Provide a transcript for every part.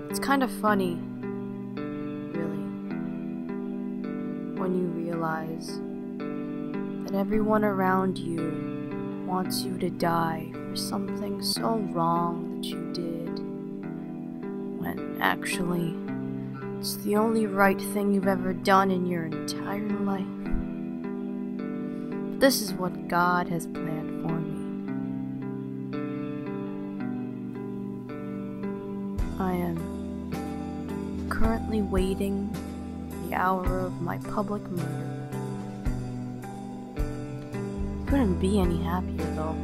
It's kind of funny, really, when you realize that everyone around you wants you to die for something so wrong that you did, when actually it's the only right thing you've ever done in your entire life. But this is what God has planned for me. I am currently waiting the hour of my public murder. Couldn't be any happier though,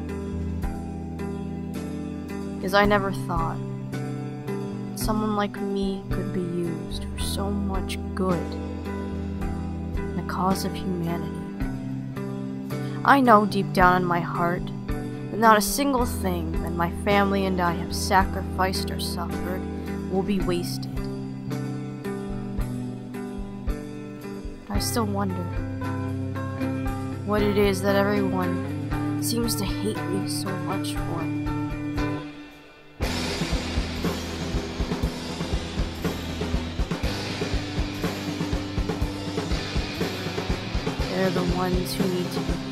because I never thought someone like me could be used for so much good in the cause of humanity. I know deep down in my heart that not a single thing that my family and I have sacrificed or suffered will be wasted. I still wonder what it is that everyone seems to hate me so much for. They're the ones who need to be healed.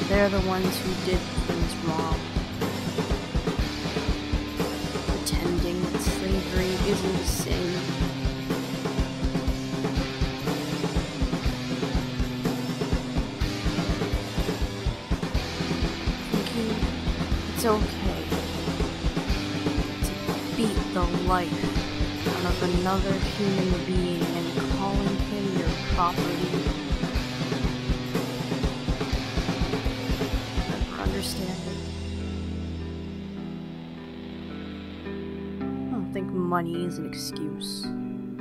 They're the ones who did things wrong, pretending that slavery isn't a sin. Thinking it's okay to beat the life out of another human being and calling him your property. Never understand it. I don't think money is an excuse.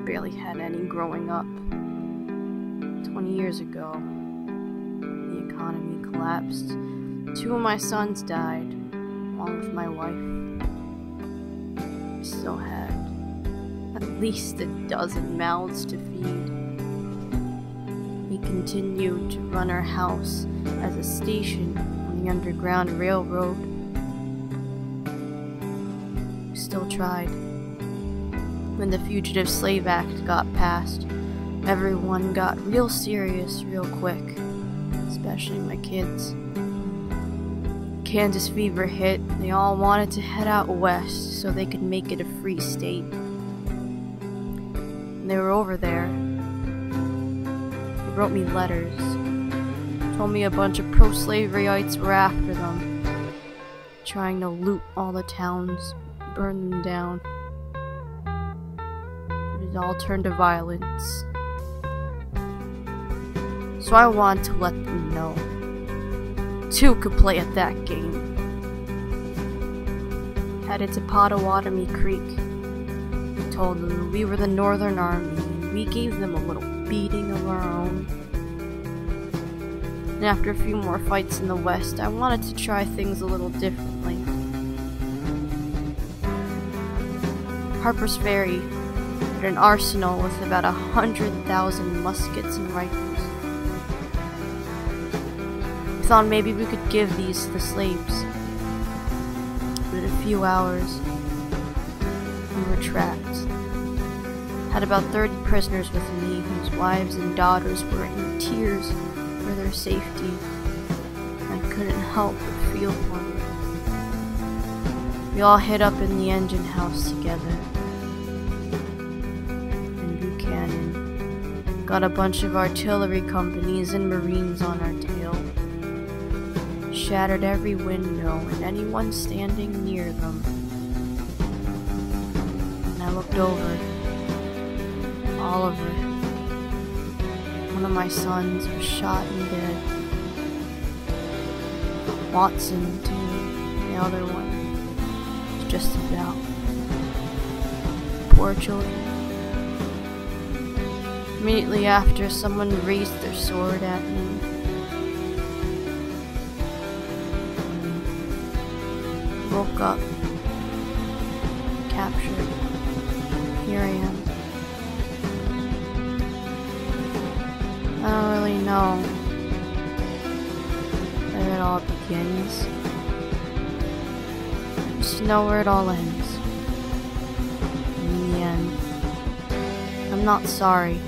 Barely had any growing up. 20 years ago, the economy collapsed. 2 of my sons died, along with my wife. I still had at least a dozen mouths to feed. We continued to run our house as a station on the Underground Railroad. We still tried. When the Fugitive Slave Act got passed, everyone got real serious real quick, especially my kids. Kansas fever hit. They all wanted to head out west so they could make it a free state. When they were over there, they wrote me letters, told me a bunch of pro-slaverites were after them, trying to loot all the towns, burn them down. But it all turned to violence. So I want to let them know 2 could play at that game. Headed to Pottawatomie Creek. We told them we were the Northern Army, and we gave them a little beating of our own. And after a few more fights in the West, I wanted to try things a little differently. Harper's Ferry had an arsenal with about 100,000 muskets and rifles. We thought maybe we could give these to the slaves. But in a few hours, we were trapped. Had about 30 prisoners with me, whose wives and daughters were in tears for their safety. I couldn't help but feel for them. We all hid up in the engine house together. And Buchanan got a bunch of artillery companies and Marines on our tail. Shattered every window and anyone standing near them. And I looked over. Oliver, one of my sons, was shot and dead. Watson, too, the other one, was just about. Poor children. Immediately after, someone raised their sword at me. Woke up, captured. Here I am. I don't really know all begins. Just to know where it all ends. In the end, I'm not sorry.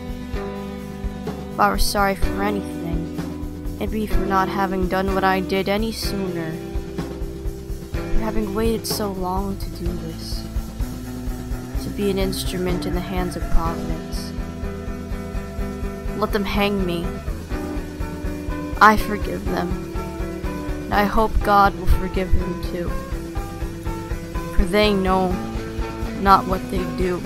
If I were sorry for anything, it'd be for not having done what I did any sooner. For having waited so long to do this. To be an instrument in the hands of Providence. Let them hang me. I forgive them. And I hope God will forgive them too. For they know not what they do.